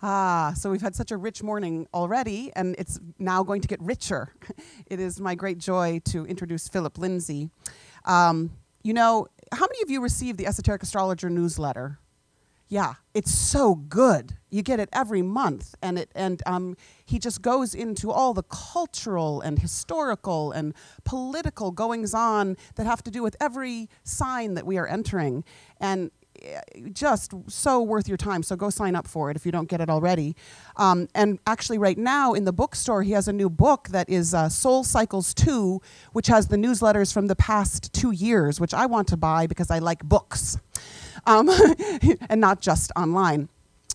So we've had such a rich morning already, and it's now going to get richer. It is my great joy to introduce Phillip Lindsay. You know, how many of you received the Esoteric Astrologer newsletter? Yeah, it's so good. You get it every month, and he just goes into all the cultural and historical and political goings-on that have to do with every sign that we are entering, and just so worth your time. So go sign up for it if you don't get it already. And actually, right now in the bookstore, he has a new book that is Soul Cycles 2, which has the newsletters from the past 2 years, which I want to buy because I like books. And not just online.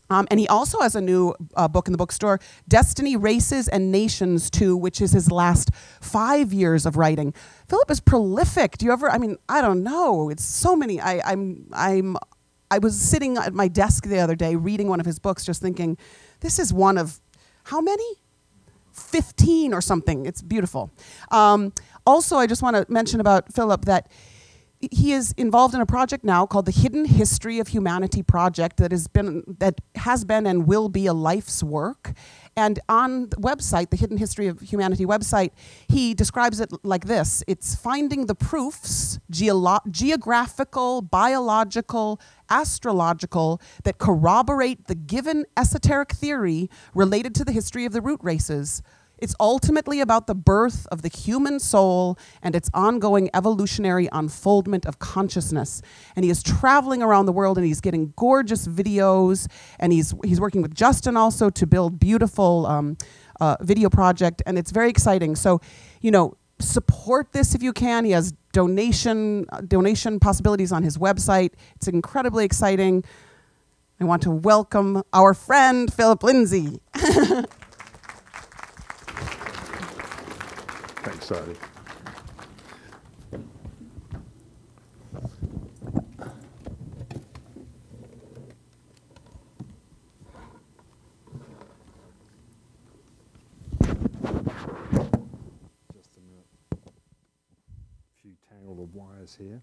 And he also has a new book in the bookstore, Destiny, Races, and Nations 2, which is his last 5 years of writing. Phillip is prolific. Do you ever, I mean, I don't know. It's so many. I was sitting at my desk the other day reading one of his books, just thinking, this is one of, how many? 15 or something. It's beautiful. Also, I just want to mention about Phillip that he is involved in a project now called the Hidden History of Humanity Project that has been and will be a life's work. And on the website, the Hidden History of Humanity website, he describes it like this. It's finding the proofs, geographical, biological, astrological, that corroborate the given esoteric theory related to the history of the root races. It's ultimately about the birth of the human soul and its ongoing evolutionary unfoldment of consciousness. And he is traveling around the world, and he's getting gorgeous videos, and he's working with Justin also to build beautiful video project, and it's very exciting. So, you know, support this if you can. He has donation possibilities on his website. It's incredibly exciting. I want to welcome our friend, Phillip Lindsay. Thanks, Sadi. Just a minute. A few tangled of wires here.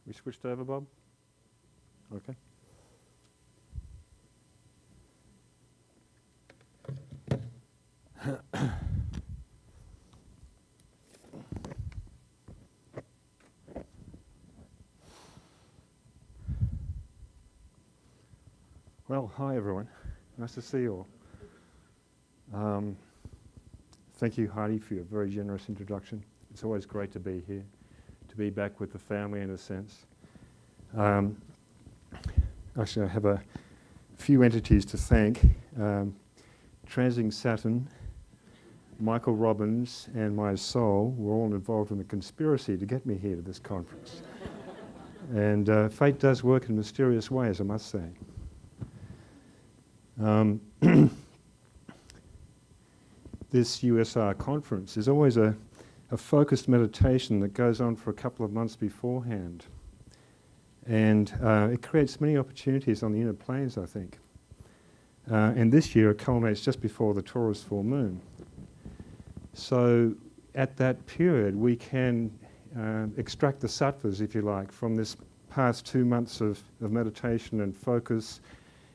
We switched over, Bob? Okay. Well, hi everyone. Nice to see you all. Thank you, Heidi, for your very generous introduction. It's always great to be here, to be back with the family in a sense. Actually, I have a few entities to thank. Transing Saturn, Michael Robbins, and my soul were all involved in the conspiracy to get me here to this conference. And fate does work in mysterious ways, I must say. This USR conference is always a focused meditation that goes on for a couple of months beforehand. And it creates many opportunities on the inner planes, I think. And this year it culminates just before the Taurus full moon. So at that period we can extract the sattvas, if you like, from this past 2 months of meditation and focus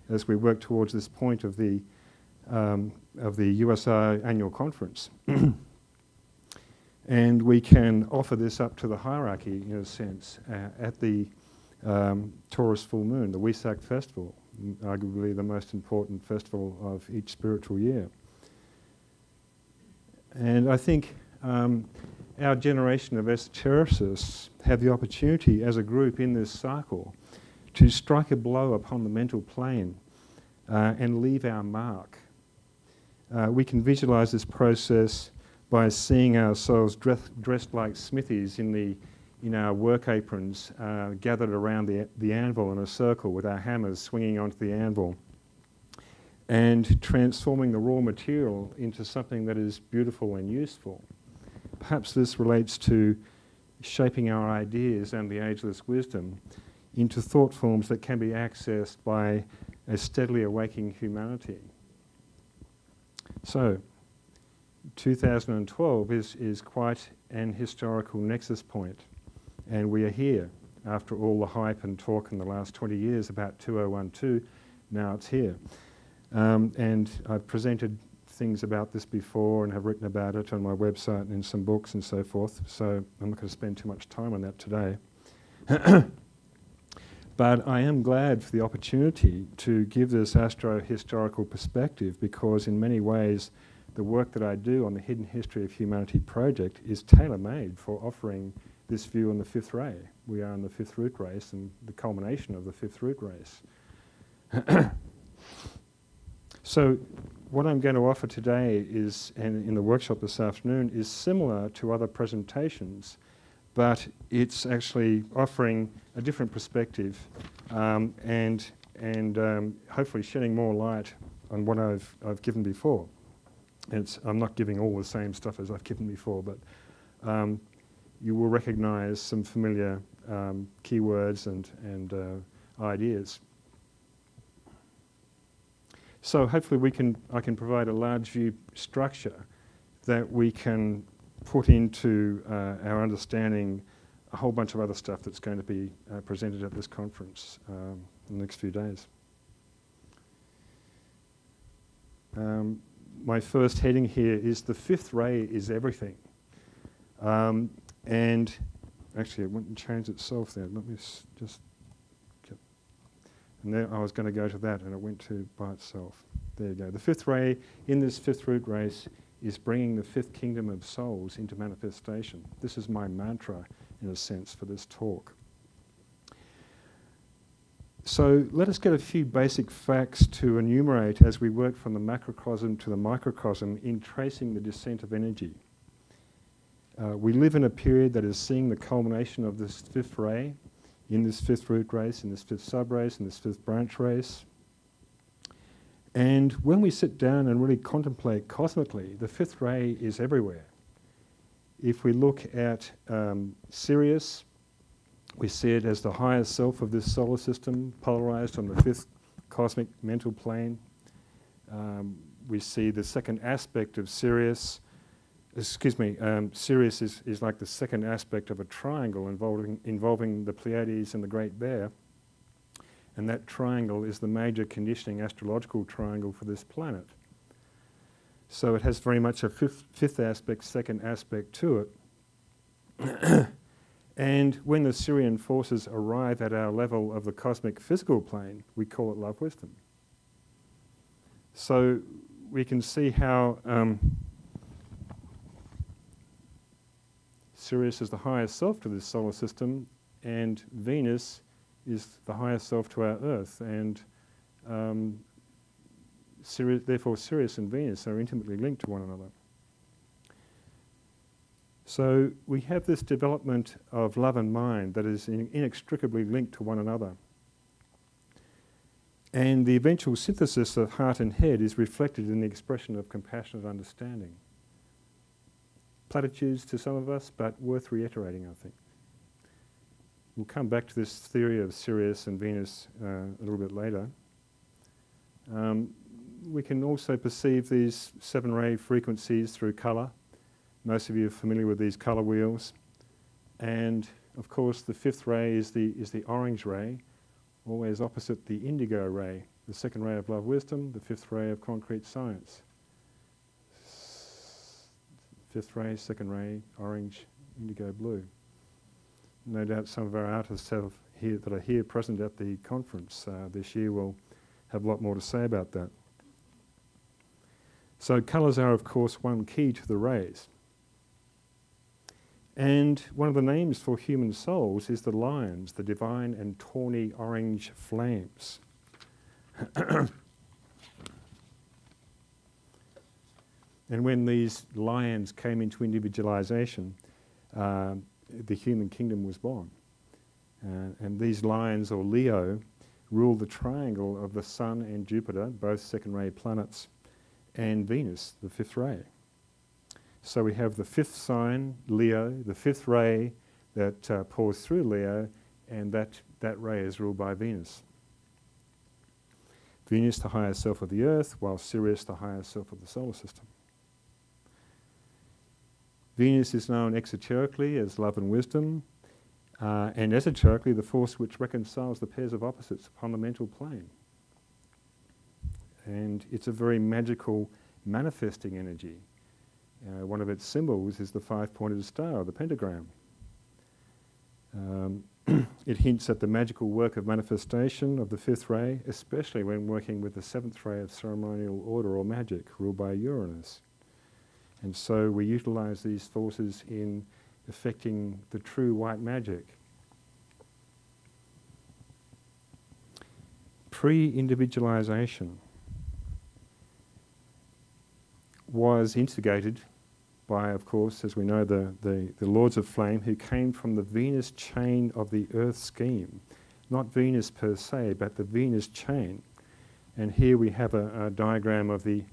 as we work towards this point of the USR annual conference. And we can offer this up to the hierarchy, in a sense, at the Taurus full moon, the Wesak festival, arguably the most important festival of each spiritual year. And I think our generation of esotericists have the opportunity as a group in this cycle to strike a blow upon the mental plane and leave our mark. We can visualize this process by seeing ourselves dressed like smithies in our work aprons, gathered around the anvil in a circle with our hammers swinging onto the anvil, and transforming the raw material into something that is beautiful and useful. Perhaps this relates to shaping our ideas and the ageless wisdom into thought forms that can be accessed by a steadily awakening humanity. So, 2012 is quite an historical nexus point, and we are here. After all the hype and talk in the last 20 years about 2012, now it's here. And I've presented things about this before and have written about it on my website and in some books and so forth, so I'm not going to spend too much time on that today. But I am glad for the opportunity to give this astro-historical perspective, because in many ways the work that I do on the Hidden History of Humanity project is tailor-made for offering this view on the Fifth Ray. We are in the Fifth Rootrace and the culmination of the Fifth Rootrace. So what I'm going to offer today is, and in the workshop this afternoon, is similar to other presentations, but it's actually offering a different perspective and hopefully shedding more light on what I've given before. I'm not giving all the same stuff as I've given before, but you will recognize some familiar keywords and ideas. So hopefully I can provide a large view structure that we can put into our understanding a whole bunch of other stuff that's going to be presented at this conference in the next few days. My first heading here is the Fifth Ray is everything. And actually it went and changed itself there. Let me just get, and there I was going to go to that and it went to by itself. There you go. The Fifth Ray in this Fifth Rootrace is bringing the fifth kingdom of souls into manifestation. This is my mantra, in a sense, for this talk. So let us get a few basic facts to enumerate as we work from the macrocosm to the microcosm in tracing the descent of energy. We live in a period that is seeing the culmination of this fifth ray, in this fifth root race, in this fifth subrace, in this fifth branch race. And when we sit down and really contemplate cosmically, the fifth ray is everywhere. If we look at Sirius, we see it as the higher self of this solar system, polarized on the fifth cosmic mental plane. We see the second aspect of Sirius. Sirius is like the second aspect of a triangle involving the Pleiades and the Great Bear. And that triangle is the major conditioning astrological triangle for this planet. So it has very much a fifth aspect, second aspect to it. And when the Sirian forces arrive at our level of the cosmic physical plane, we call it love wisdom. So we can see how Sirius is the highest self to this solar system, and Venus is the highest self to our Earth, and therefore Sirius and Venus are intimately linked to one another. So we have this development of love and mind that is inextricably linked to one another. And the eventual synthesis of heart and head is reflected in the expression of compassionate understanding. Platitudes to some of us, but worth reiterating, I think. We'll come back to this theory of Sirius and Venus a little bit later. We can also perceive these 7-ray frequencies through colour. Most of you are familiar with these colour wheels. And of course the fifth ray is the orange ray, always opposite the indigo ray, the second ray of love wisdom, the fifth ray of concrete science. Fifth ray, second ray, orange, indigo blue. No doubt some of our artists that are here present at the conference this year will have a lot more to say about that. So colours are of course one key to the rays. And one of the names for human souls is the lions, the divine and tawny orange flames. And when these lions came into individualization, the human kingdom was born. And these lions, or Leo, rule the triangle of the Sun and Jupiter, both second-ray planets, and Venus, the fifth ray. So we have the fifth sign, Leo, the fifth ray, that pours through Leo, and that ray is ruled by Venus. Venus, the higher self of the Earth, while Sirius, the higher self of the solar system. Venus is known exoterically as love and wisdom, and esoterically the force which reconciles the pairs of opposites upon the mental plane. And it's a very magical manifesting energy. One of its symbols is the five-pointed star, the pentagram. It hints at the magical work of manifestation of the fifth ray, especially when working with the seventh ray of ceremonial order or magic, ruled by Uranus. And so we utilize these forces in affecting the true white magic. Pre-individualization was instigated by, of course, as we know, the Lords of Flame, who came from the Venus chain of the Earth scheme. Not Venus per se, but the Venus chain. And here we have a diagram of the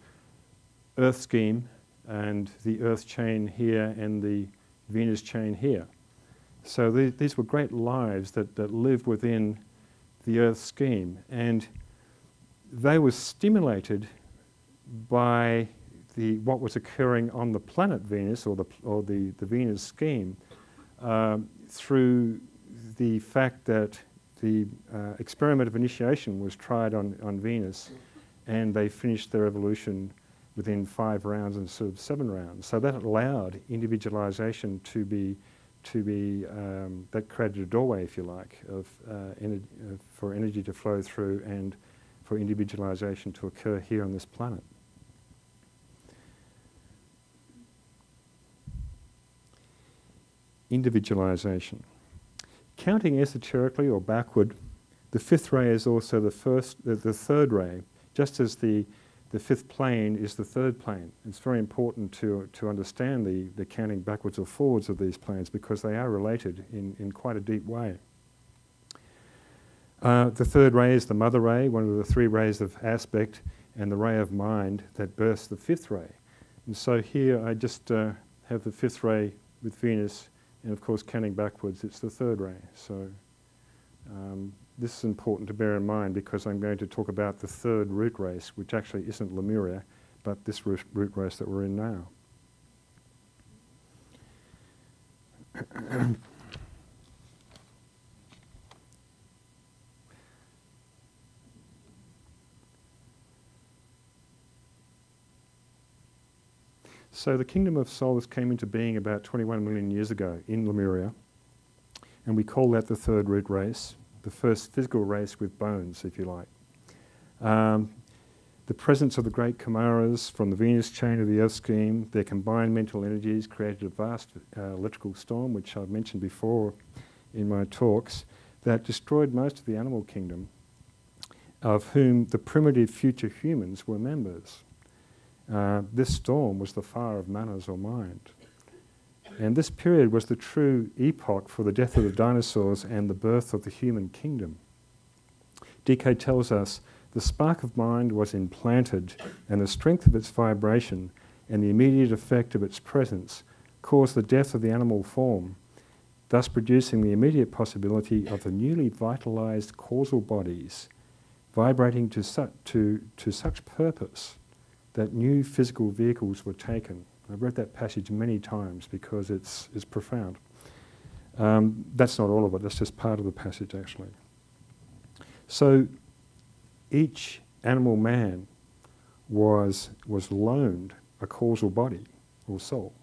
Earth scheme and the Earth chain here and the Venus chain here. So these were great lives that lived within the Earth scheme, and they were stimulated by what was occurring on the planet Venus, or the Venus scheme, through the fact that the experiment of initiation was tried on Venus, and they finished their evolution within 5 rounds instead of 7 rounds. So that allowed individualization to be that created a doorway, if you like, for energy to flow through and for individualization to occur here on this planet. Individualization. Counting esoterically or backward, the fifth ray is also the third ray, just as the fifth plane is the third plane. It's very important to understand the counting backwards or forwards of these planes, because they are related in quite a deep way. The third ray is the mother ray, one of the 3 rays of aspect, and the ray of mind that births the fifth ray. And so here I just have the fifth ray with Venus, and of course counting backwards it's the third ray. So this is important to bear in mind, because I'm going to talk about the third root race, which actually isn't Lemuria, but this root race that we're in now. So the kingdom of Solus came into being about 21 million years ago in Lemuria, and we call that the third root race, the first physical race with bones, if you like. The presence of the great Chimaeras from the Venus chain of the Earth scheme, their combined mental energies created a vast electrical storm, which I've mentioned before in my talks, that destroyed most of the animal kingdom, of whom the primitive future humans were members. This storm was the fire of manners or mind. And this period was the true epoch for the death of the dinosaurs and the birth of the human kingdom. DK tells us the spark of mind was implanted, and the strength of its vibration and the immediate effect of its presence caused the death of the animal form, thus producing the immediate possibility of the newly vitalized causal bodies vibrating to such purpose that new physical vehicles were taken. I've read that passage many times because it's profound. That's not all of it, that's just part of the passage actually. So each animal man was loaned a causal body or soul.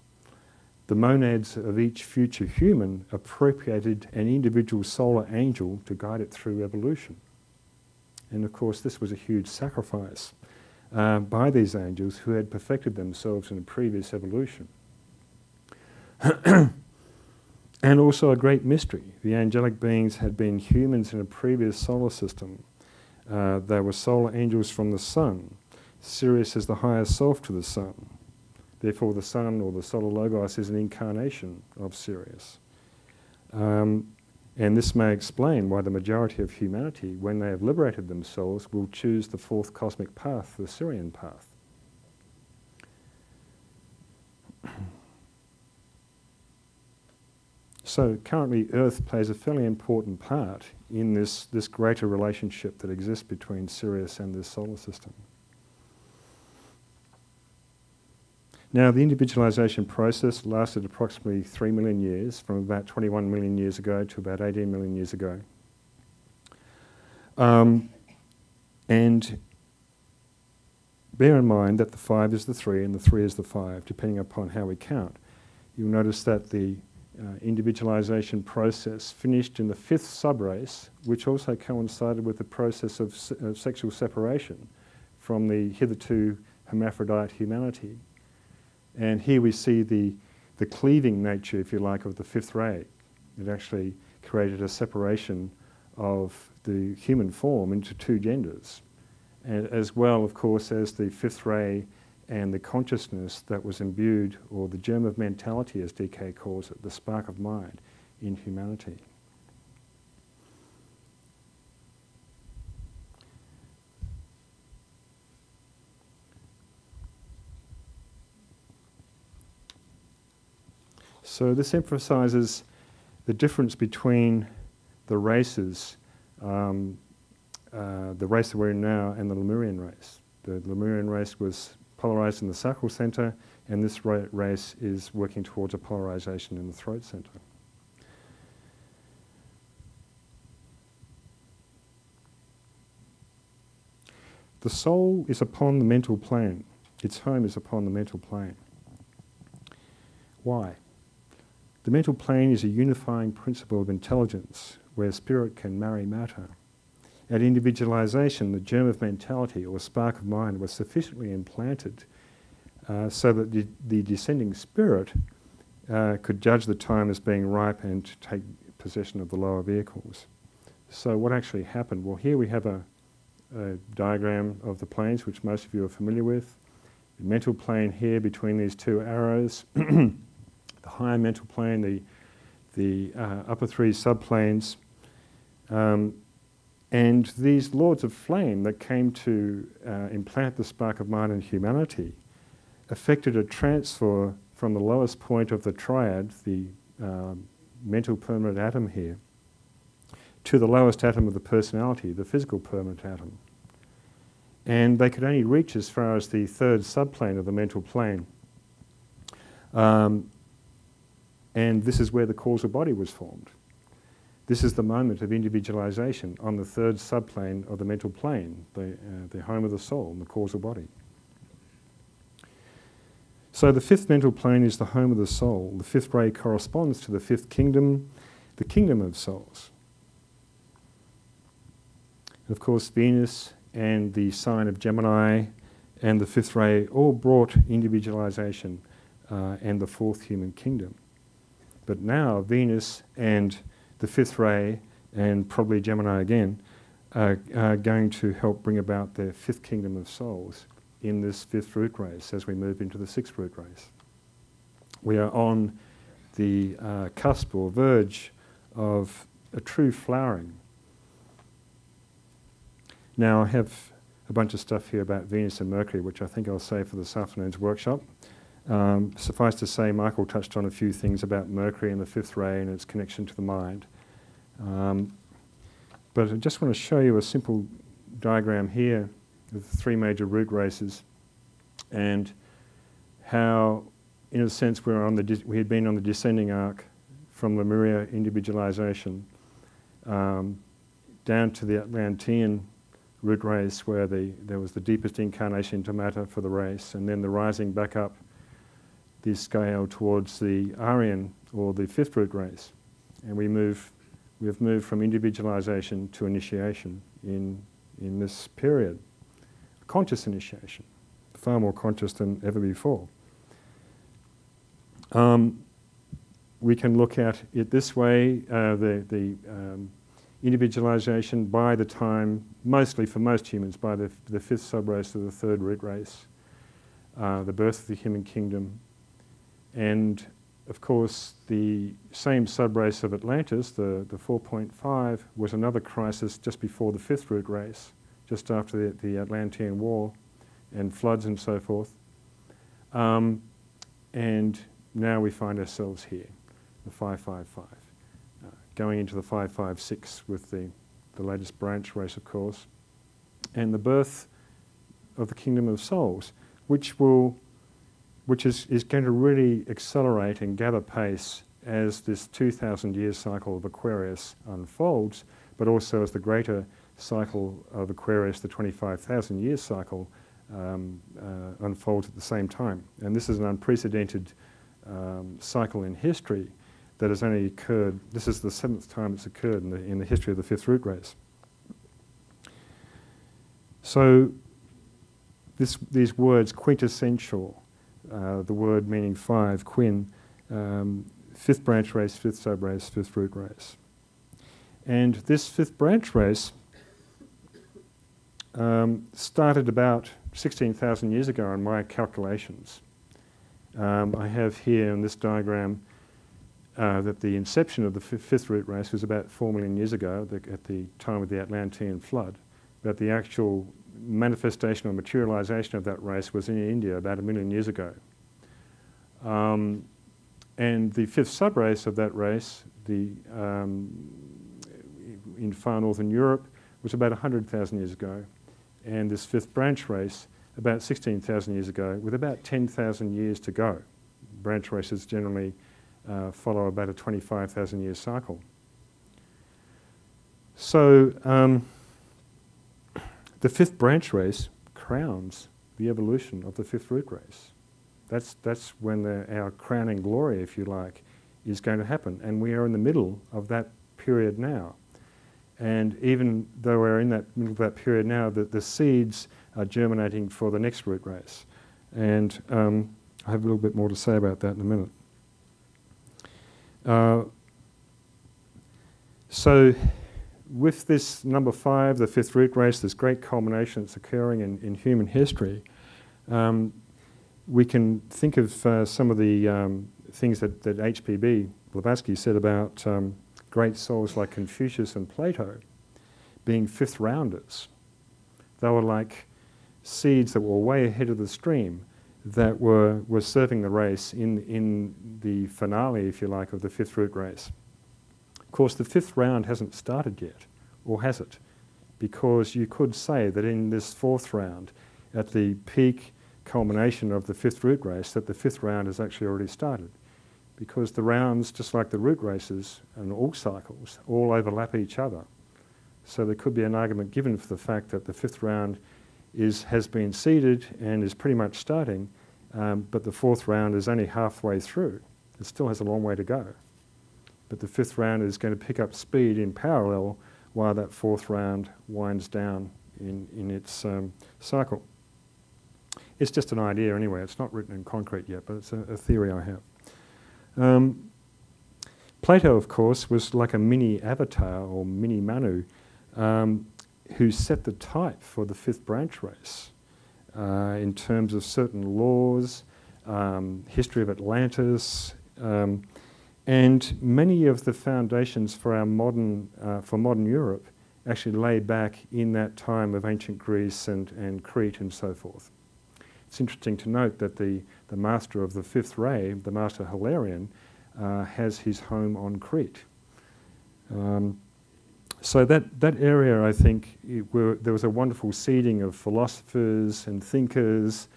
The monads of each future human appropriated an individual solar angel to guide it through evolution. And of course this was a huge sacrifice by these angels who had perfected themselves in a previous evolution. And also a great mystery. The angelic beings had been humans in a previous solar system. They were solar angels from the sun. Sirius is the higher self to the sun. Therefore the sun, or the solar logos, is an incarnation of Sirius. And this may explain why the majority of humanity, when they have liberated themselves, will choose the fourth cosmic path, the Sirian path. So currently Earth plays a fairly important part in this greater relationship that exists between Sirius and this solar system. Now, the individualization process lasted approximately 3 million years, from about 21 million years ago to about 18 million years ago. And bear in mind that the 5 is the 3 and the 3 is the 5, depending upon how we count. You'll notice that the individualization process finished in the 5th subrace, which also coincided with the process of sexual separation from the hitherto hermaphrodite humanity. And here we see the cleaving nature, if you like, of the 5th ray. It actually created a separation of the human form into 2 genders, and as well, of course, as the 5th ray and the consciousness that was imbued, or the germ of mentality, as DK calls it, the spark of mind in humanity. So this emphasizes the difference between the races, the race that we're in now and the Lemurian race. The Lemurian race was polarized in the sacral center, and this race is working towards a polarization in the throat center. The soul is upon the mental plane. Its home is upon the mental plane. Why? The mental plane is a unifying principle of intelligence where spirit can marry matter. At individualization, the germ of mentality, or spark of mind, was sufficiently implanted so that the descending spirit could judge the time as being ripe and take possession of the lower vehicles. So what actually happened? Well, here we have a diagram of the planes, which most of you are familiar with. The mental plane here between these 2 arrows, the higher mental plane, the upper 3 subplanes, and these lords of flame that came to implant the spark of mind in humanity effected a transfer from the lowest point of the triad, the mental permanent atom here, to the lowest atom of the personality, the physical permanent atom. And they could only reach as far as the 3rd subplane of the mental plane. And this is where the causal body was formed. This is the moment of individualization on the 3rd subplane of the mental plane, the home of the soul, the causal body. So the 5th mental plane is the home of the soul. The 5th ray corresponds to the 5th kingdom, the kingdom of souls. And of course, Venus and the sign of Gemini and the 5th ray all brought individualization and the 4th human kingdom. But now Venus and the 5th ray, and probably Gemini again, are going to help bring about the 5th kingdom of souls in this 5th root race as we move into the 6th root race. We are on the cusp or verge of a true flowering. Now, I have a bunch of stuff here about Venus and Mercury, which I think I'll save for this afternoon's workshop. Suffice to say, Michael touched on a few things about Mercury and the 5th ray and its connection to the mind. But I just want to show you a simple diagram here of the 3 major root races and how, in a sense, we had been on the descending arc from Lemuria individualization down to the Atlantean root race, where there was the deepest incarnation into matter for the race, and then the rising back up the scale towards the Aryan, or the 5th root race. And we've moved from individualization to initiation in this period. Conscious initiation, far more conscious than ever before. We can look at it this way, the individualization by the time, mostly for most humans, by the 5th subrace of the 3rd root race, the birth of the human kingdom, and of course the same subrace of Atlantis, the 4.5, was another crisis just before the 5th root race, just after the Atlantean War and floods and so forth. And now we find ourselves here, the 555. going into the 556 with the latest branch race, of course, and the birth of the Kingdom of Souls, which is going to really accelerate and gather pace as this 2,000-year cycle of Aquarius unfolds, but also as the greater cycle of Aquarius, the 25,000-year cycle, unfolds at the same time. And this is an unprecedented cycle in history that has only occurred. This is the 7th time it's occurred in the history of the Fifth Rootrace. So these words, quintessential, the word meaning 5, quin, 5th branch race, 5th subrace, 5th root race. And this 5th branch race started about 16,000 years ago on my calculations. I have here in this diagram that the inception of the 5th root race was about 4 million years ago, at the time of the Atlantean flood. But the actual manifestation or materialization of that race was in India about 1 million years ago. And the 5th subrace of that race, in far northern Europe, was about 100,000 years ago. And this 5th branch race, about 16,000 years ago, with about 10,000 years to go. Branch races generally follow about a 25,000 year cycle. So the 5th branch race crowns the evolution of the 5th root race. That's when our crowning glory, if you like, is going to happen. And we are in the middle of that period now. And even though we're in that middle of that period now, the seeds are germinating for the next root race. And I have a little bit more to say about that in a minute. So with this number 5, the 5th root race, this great culmination that's occurring in human history, we can think of some of the things that H.P.B. Blavatsky said about great souls like Confucius and Plato being 5th rounders. They were like seeds that were way ahead of the stream that were serving the race in the finale, if you like, of the 5th root race. Of course, the 5th round hasn't started yet, or has it? Because you could say that in this 4th round, at the peak culmination of the 5th root race, that the 5th round has actually already started. Because the rounds, just like the root races and all cycles, all overlap each other. So there could be an argument given for the fact that the 5th round has been seeded and is pretty much starting, but the 4th round is only halfway through. It still has a long way to go. But the 5th round is going to pick up speed in parallel while that 4th round winds down in its cycle. It's just an idea anyway. It's not written in concrete yet, but it's a theory I have. Plato, of course, was like a mini Avatar or mini Manu who set the type for the 5th branch race in terms of certain laws, history of Atlantis, and many of the foundations for our modern Europe actually lay back in that time of ancient Greece and Crete and so forth. It's interesting to note that the master of the 5th ray, the master Hilarion, has his home on Crete. So that area, I think, there was a wonderful seeding of philosophers and thinkers,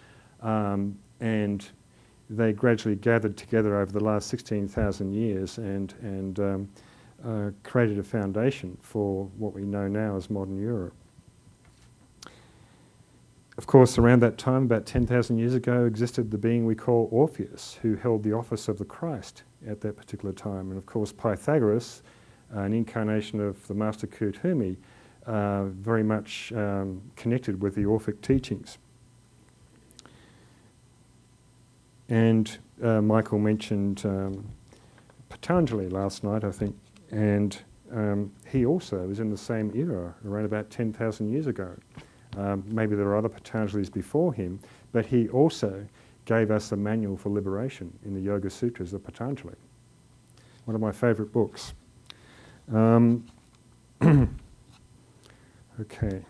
and they gradually gathered together over the last 16,000 years and created a foundation for what we know now as modern Europe. Of course, around that time, about 10,000 years ago, existed the being we call Orpheus, who held the office of the Christ at that particular time. And of course, Pythagoras, an incarnation of the Master Kurt Hermes, very much connected with the Orphic teachings. And Michael mentioned Patanjali last night, I think, and he also was in the same era, around about 10,000 years ago. Maybe there are other Patanjalis before him, but he also gave us a manual for liberation in the Yoga Sutras of Patanjali. One of my favourite books. Okay.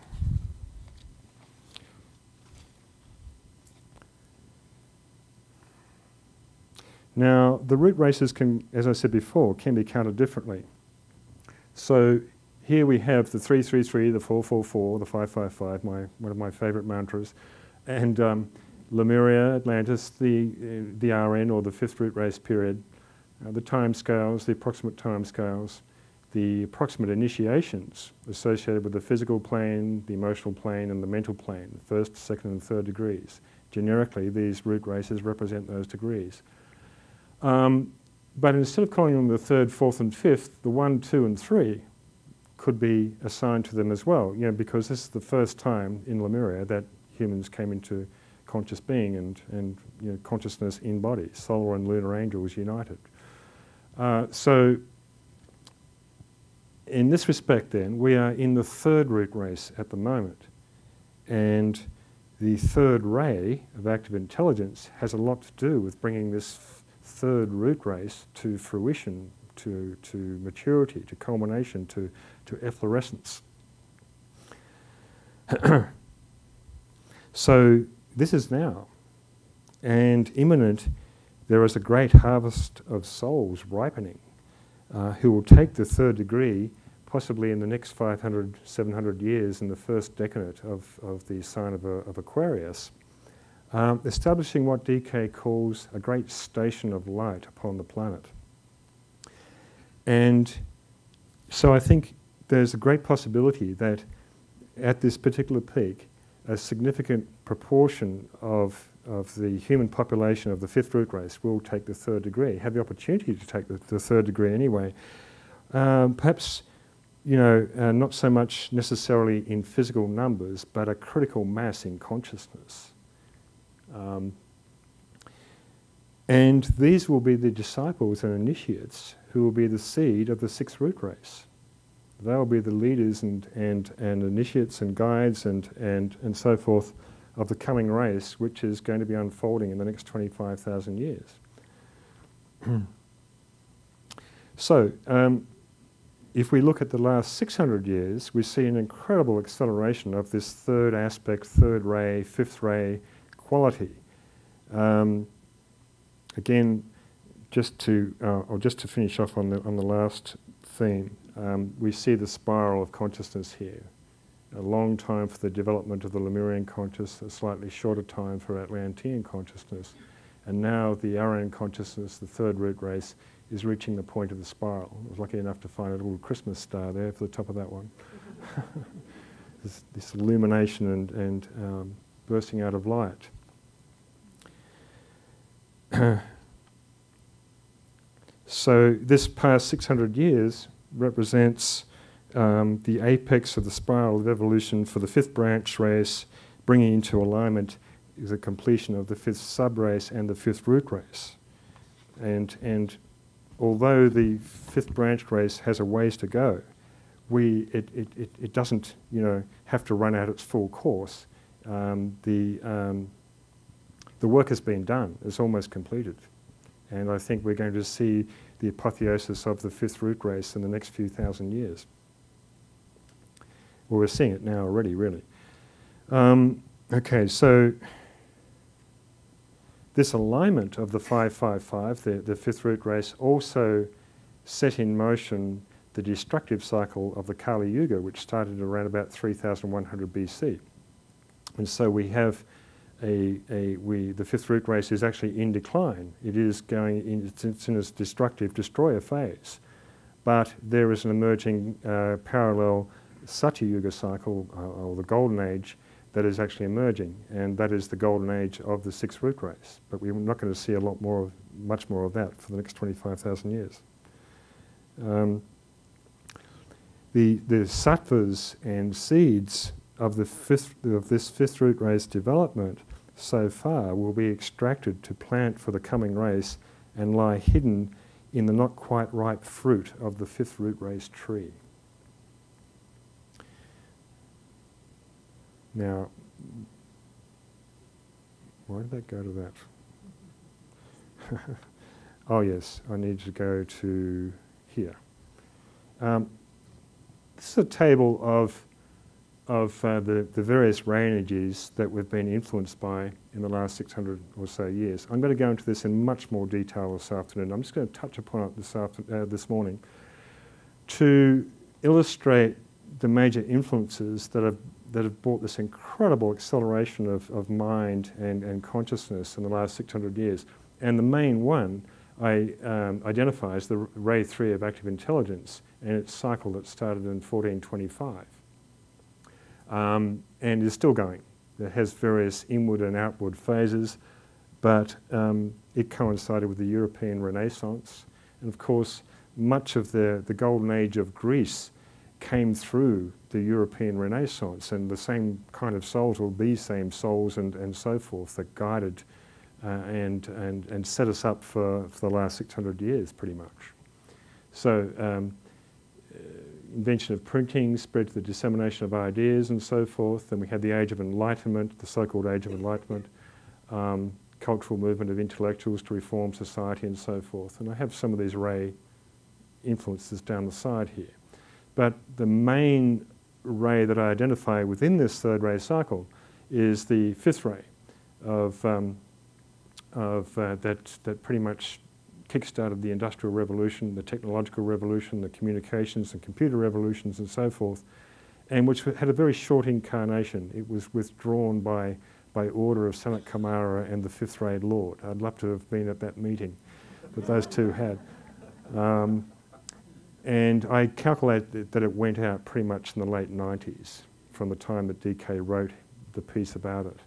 Now, the root races can, as I said before, can be counted differently. So here we have the 333, the 444, the 555, one of my favourite mantras, and Lemuria, Atlantis, the RN or the Fifth Rootrace period, the time scales, the approximate time scales, the approximate initiations associated with the physical plane, the emotional plane, and the mental plane, the first, second, and third degrees. Generically, these root races represent those degrees. But instead of calling them the third, fourth, and fifth, the 1, 2, and 3 could be assigned to them as well, because this is the first time in Lemuria that humans came into conscious being and consciousness in bodies, solar and lunar angels united. So in this respect then, we are in the third root race at the moment. And the third ray of active intelligence has a lot to do with bringing this third root race to fruition, to maturity, to culmination, to efflorescence. So this is now. And imminent, there is a great harvest of souls ripening who will take the third degree possibly in the next 500, 700 years in the first decade of the sign of Aquarius, establishing what DK calls a great station of light upon the planet. And so I think there's a great possibility that at this particular peak, a significant proportion of the human population of the fifth root race will take the third degree, have the opportunity to take the third degree anyway. Perhaps, not so much necessarily in physical numbers, but a critical mass in consciousness. And these will be the disciples and initiates who will be the seed of the sixth root race. They will be the leaders and initiates and guides and so forth of the coming race, which is going to be unfolding in the next 25,000 years. So, if we look at the last 600 years, we see an incredible acceleration of this third aspect, third ray, fifth ray quality. Again, just to finish off on the last theme, we see the spiral of consciousness here. A long time for the development of the Lemurian consciousness, a slightly shorter time for Atlantean consciousness, and now the Aryan consciousness, the third root race, is reaching the point of the spiral. I was lucky enough to find a little Christmas star there for the top of that one. this illumination and bursting out of light. So this past 600 years represents the apex of the spiral of evolution for the fifth branch race, bringing into alignment the completion of the fifth sub-race and the fifth root race. And although the fifth branch race has a ways to go, it doesn't have to run out its full course. The work has been done. It's almost completed. And I think we're going to see the apotheosis of the fifth root race in the next few thousand years. Well, we're seeing it now already, really. Okay, so this alignment of the 555, the fifth root race, also set in motion the destructive cycle of the Kali Yuga, which started around about 3100 BC. And so we have the fifth root race is actually in decline. It is it's in its destructive destroyer phase. But there is an emerging parallel Satya Yuga cycle, or the golden age, that is actually emerging, and that is the golden age of the sixth root race. But we're not going to see much more of that for the next 25,000 years. The sattvas and seeds of this fifth root race development so far will be extracted to plant for the coming race and lie hidden in the not quite ripe fruit of the fifth root race tree. Now, why did that go to that? Oh yes, I need to go to here. This is a table of the various ray energies that we've been influenced by in the last 600 or so years. I'm going to go into this in much more detail this afternoon. I'm just going to touch upon it this morning to illustrate the major influences that have brought this incredible acceleration of mind and consciousness in the last 600 years. And the main one I identify as the Ray 3 of active intelligence and its cycle that started in 1425 and is still going. It has various inward and outward phases, but it coincided with the European Renaissance. And of course, much of the golden age of Greece came through the European Renaissance, and the same kind of souls, or these same souls and so forth, that guided and set us up for the last 600 years, pretty much. So invention of printing, spread to the dissemination of ideas and so forth. Then we had the Age of Enlightenment, the so-called Age of Enlightenment, cultural movement of intellectuals to reform society and so forth. And I have some of these ray influences down the side here. But the main ray that I identify within this third ray cycle is the fifth ray that pretty much kick-started the Industrial Revolution, the technological revolution, the communications and computer revolutions and so forth, and which had a very short incarnation. It was withdrawn by order of Sanat Kumara and the Fifth Ray Lord. I'd love to have been at that meeting that those two had. And I calculate that it went out pretty much in the late 90s, from the time that DK wrote the piece about it.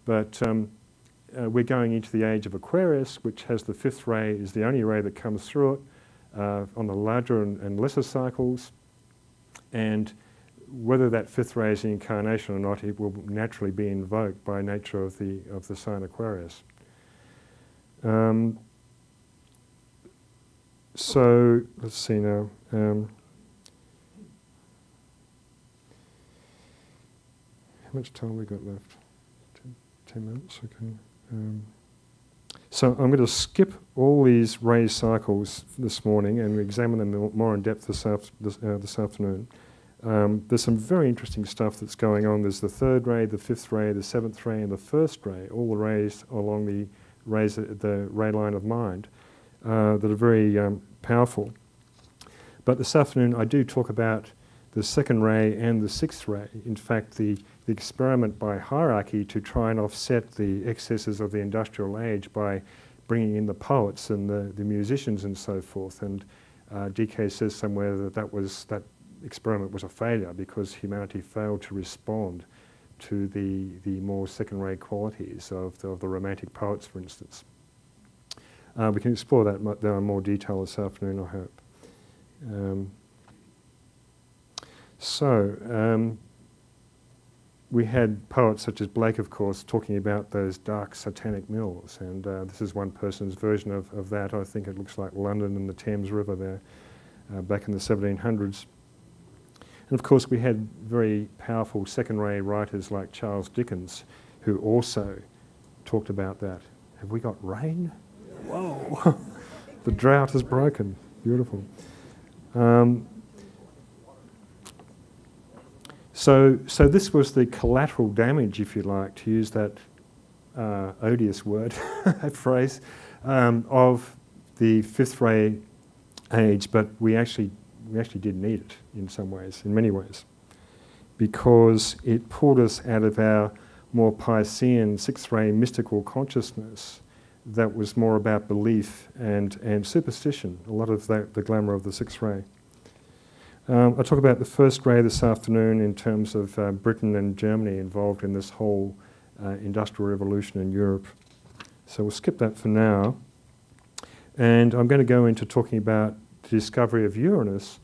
But we're going into the age of Aquarius, which has the fifth ray, is the only ray that comes through it on the larger and lesser cycles. And whether that fifth ray is the incarnation or not, it will naturally be invoked by nature of the sign Aquarius. So let's see now. How much time we got left? 10 minutes, okay. So I'm going to skip all these ray cycles this morning and examine them more in depth this afternoon. There's some very interesting stuff that's going on. There's the third ray, the fifth ray, the seventh ray, and the first ray, all the rays along the ray line of mind that are very powerful. But this afternoon I do talk about the second ray and the sixth ray. In fact, the experiment by hierarchy to try and offset the excesses of the industrial age by bringing in the poets and the musicians and so forth. And DK says somewhere that experiment was a failure because humanity failed to respond to the more second-ray qualities of the Romantic poets, for instance. We can explore that in more detail this afternoon, I hope. We had poets such as Blake, of course, talking about those dark satanic mills, and this is one person's version of that. I think it looks like London and the Thames River there, back in the 1700s. And of course we had very powerful second-ray writers like Charles Dickens, who also talked about that. Have we got rain? Whoa! The drought is broken. Beautiful. So this was the collateral damage, if you like, to use that odious word, that phrase, of the fifth ray age, but we actually did need it in some ways, in many ways, because it pulled us out of our more Piscean sixth ray mystical consciousness that was more about belief and superstition, a lot of the glamour of the sixth ray. I'll talk about the first ray this afternoon in terms of Britain and Germany involved in this whole industrial revolution in Europe. So we'll skip that for now. And I'm going to go into talking about the discovery of Uranus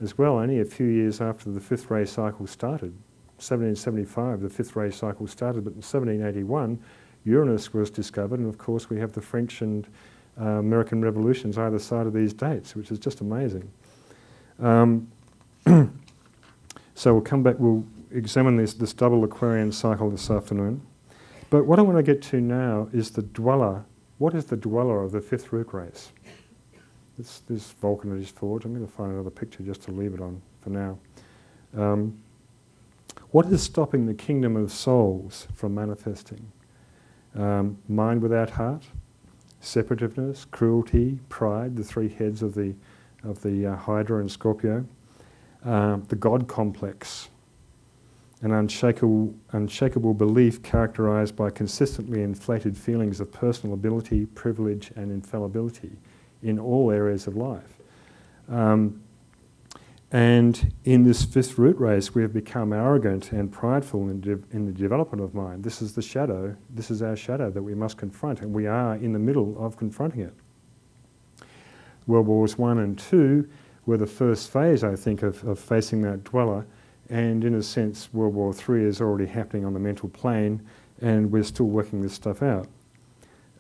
as well, only a few years after the fifth ray cycle started. 1775, the fifth ray cycle started, but in 1781, Uranus was discovered, and of course we have the French and American revolutions either side of these dates, which is just amazing. So we'll come back, we'll examine this double Aquarian cycle this afternoon. But what I want to get to now is the dweller. What is the dweller of the Fifth Rootrace? This Vulcan that is forward. I'm going to find another picture just to leave it on for now. What is stopping the kingdom of souls from manifesting? Mind without heart, separativeness, cruelty, pride, the three heads of the Hydra and Scorpio, the God complex, an unshakable belief characterized by consistently inflated feelings of personal ability, privilege, and infallibility in all areas of life. And in this fifth root race, we have become arrogant and prideful in the development of mind. This is the shadow, this is our shadow that we must confront, and we are in the middle of confronting it. World Wars I and II were the first phase, I think, of facing that dweller, and in a sense, World War III is already happening on the mental plane, and we're still working this stuff out.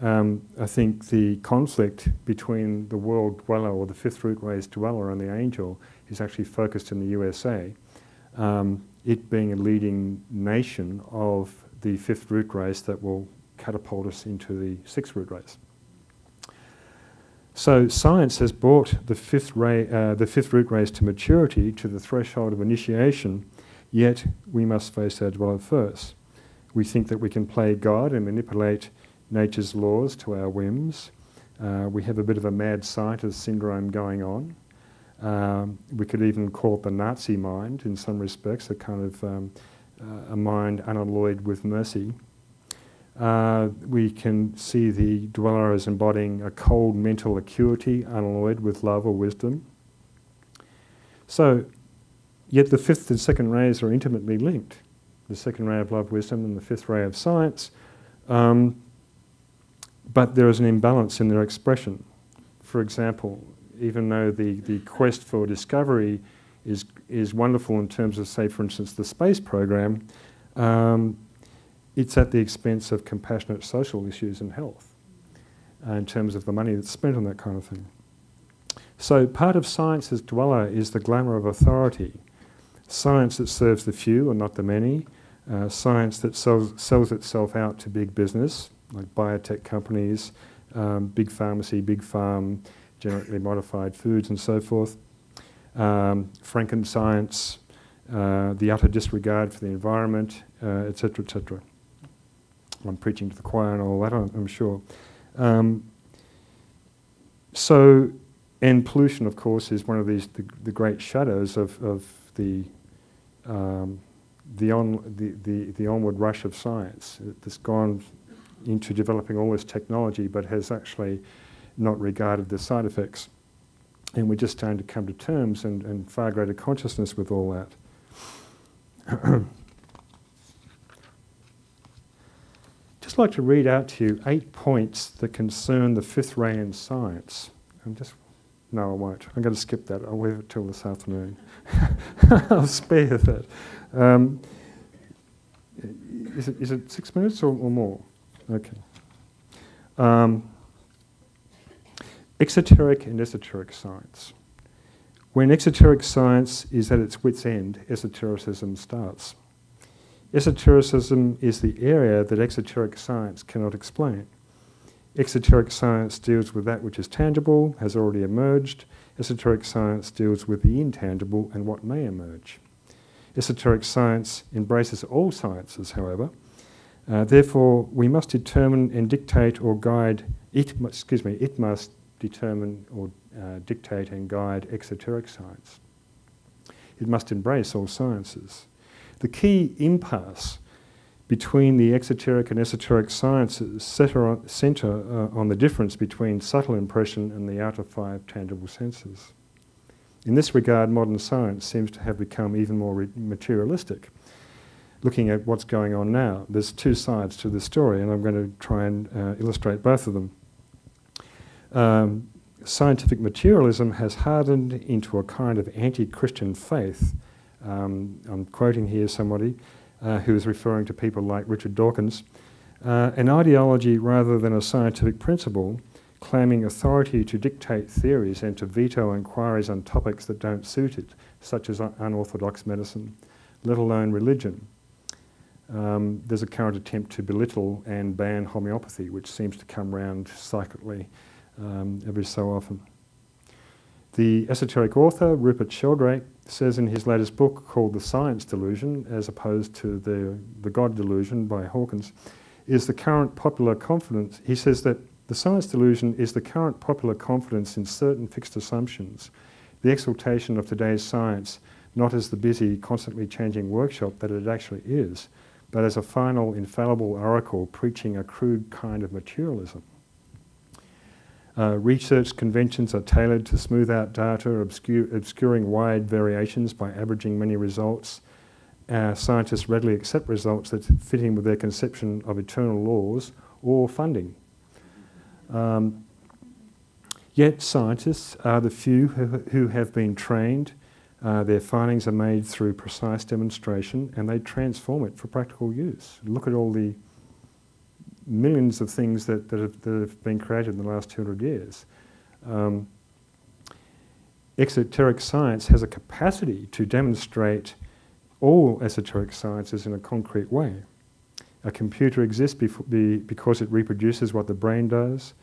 I think the conflict between the world dweller, or the fifth root race dweller, and the angel is actually focused in the USA, it being a leading nation of the fifth root race that will catapult us into the sixth root race. So science has brought the fifth root race to maturity, to the threshold of initiation, yet we must face our dweller first. We think that we can play God and manipulate nature's laws to our whims. We have a bit of a mad scientist syndrome going on. We could even call it the Nazi mind in some respects, a kind of a mind unalloyed with mercy. We can see the dweller as embodying a cold mental acuity, unalloyed with love or wisdom. So, yet the fifth and second rays are intimately linked. The second ray of love, wisdom, and the fifth ray of science. But there is an imbalance in their expression. For example, even though the quest for discovery is wonderful in terms of, say, for instance, the space program, it's at the expense of compassionate social issues and health, in terms of the money that's spent on that kind of thing. So part of science's dweller is the glamour of authority. Science that serves the few and not the many. Science that sells itself out to big business, like biotech companies, big pharmacy, big farm, genetically modified foods and so forth. Frankenscience, the utter disregard for the environment, etc., etc. I'm preaching to the choir and all that, I'm sure. So, and pollution, of course, is one of these the great shadows of the onward rush of science. It's gone into developing all this technology, but has actually not regarded the side effects. And we're just starting to come to terms and far greater consciousness with all that. Just like to read out to you 8 points that concern the fifth ray in science. No, I won't. I'm going to skip that. I'll leave it till this afternoon. I'll spare that. Is it 6 minutes or more? Okay. Exoteric and esoteric science. When exoteric science is at its wit's end, esotericism starts. Esotericism is the area that exoteric science cannot explain. Exoteric science deals with that which is tangible, has already emerged. Esoteric science deals with the intangible and what may emerge. Esoteric science embraces all sciences, however. Therefore, we must determine and dictate or guide, it must determine or dictate and guide exoteric science. It must embrace all sciences. The key impasse between the exoteric and esoteric sciences centre on the difference between subtle impression and the outer five tangible senses. In this regard, modern science seems to have become even more materialistic. Looking at what's going on now, there's two sides to the story, and I'm going to try and illustrate both of them. Scientific materialism has hardened into a kind of anti-Christian faith. I'm quoting here somebody who is referring to people like Richard Dawkins, an ideology rather than a scientific principle, claiming authority to dictate theories and to veto inquiries on topics that don't suit it, such as unorthodox medicine, let alone religion. There's a current attempt to belittle and ban homeopathy, which seems to come round cyclically every so often. The esoteric author, Rupert Sheldrake, says in his latest book called The Science Delusion, as opposed to the God Delusion by Hawkins, is the current popular confidence. He says that the science delusion is the current popular confidence in certain fixed assumptions, the exaltation of today's science not as the busy, constantly changing workshop that it actually is, but as a final, infallible oracle preaching a crude kind of materialism. Research conventions are tailored to smooth out data, obscuring wide variations by averaging many results. Scientists readily accept results that fit in with their conception of eternal laws or funding. Yet scientists are the few who have been trained. Their findings are made through precise demonstration, and they transform it for practical use. Look at all the millions of things that have been created in the last 200 years. Exoteric science has a capacity to demonstrate all esoteric sciences in a concrete way. A computer exists because it reproduces what the brain does.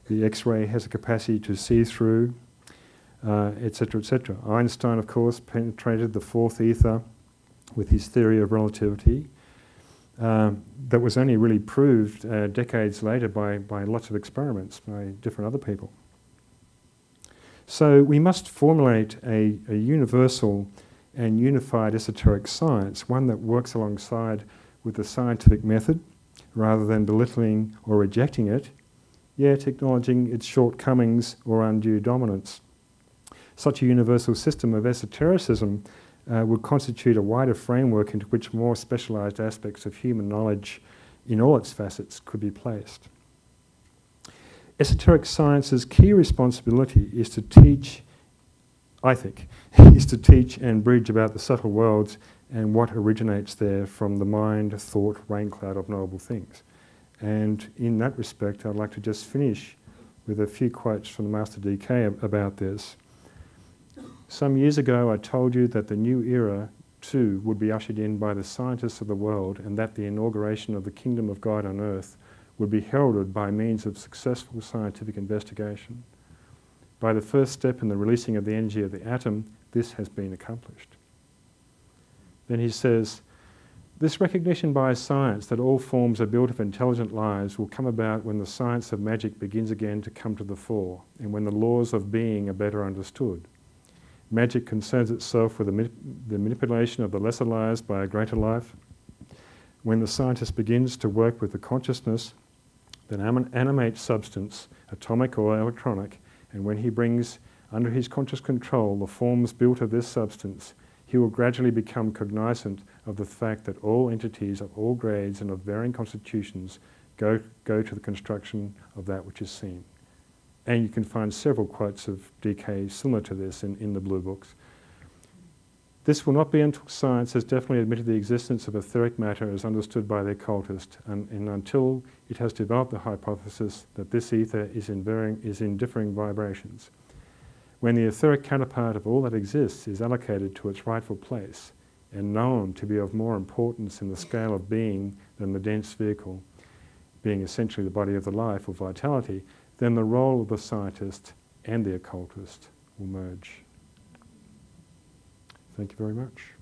The X-ray has a capacity to see through, etc., etc. Einstein, of course, penetrated the fourth ether with his theory of relativity. That was only really proved decades later by lots of experiments by different other people. So we must formulate a universal and unified esoteric science, one that works alongside with the scientific method rather than belittling or rejecting it, yet acknowledging its shortcomings or undue dominance. Such a universal system of esotericism would constitute a wider framework into which more specialised aspects of human knowledge in all its facets could be placed. Esoteric science's key responsibility is to teach, I think, is to teach and bridge about the subtle worlds and what originates there from the mind, thought, rain cloud of knowable things. And in that respect, I'd like to just finish with a few quotes from the Master DK about this. Some years ago, I told you that the new era, too, would be ushered in by the scientists of the world, and that the inauguration of the kingdom of God on earth would be heralded by means of successful scientific investigation. By the first step in the releasing of the energy of the atom, this has been accomplished. Then he says, this recognition by science that all forms are built of intelligent lives will come about when the science of magic begins again to come to the fore, and when the laws of being are better understood. Magic concerns itself with the manipulation of the lesser lives by a greater life. When the scientist begins to work with the consciousness that animates substance, atomic or electronic, and when he brings under his conscious control the forms built of this substance, he will gradually become cognizant of the fact that all entities of all grades and of varying constitutions go to the construction of that which is seen. And you can find several quotes of DK similar to this in the Blue Books. This will not be until science has definitely admitted the existence of etheric matter as understood by the occultist, and until it has developed the hypothesis that this ether is in differing vibrations. When the etheric counterpart of all that exists is allocated to its rightful place and known to be of more importance in the scale of being than the dense vehicle, being essentially the body of the life or vitality, then the role of the scientist and the occultist will merge. Thank you very much.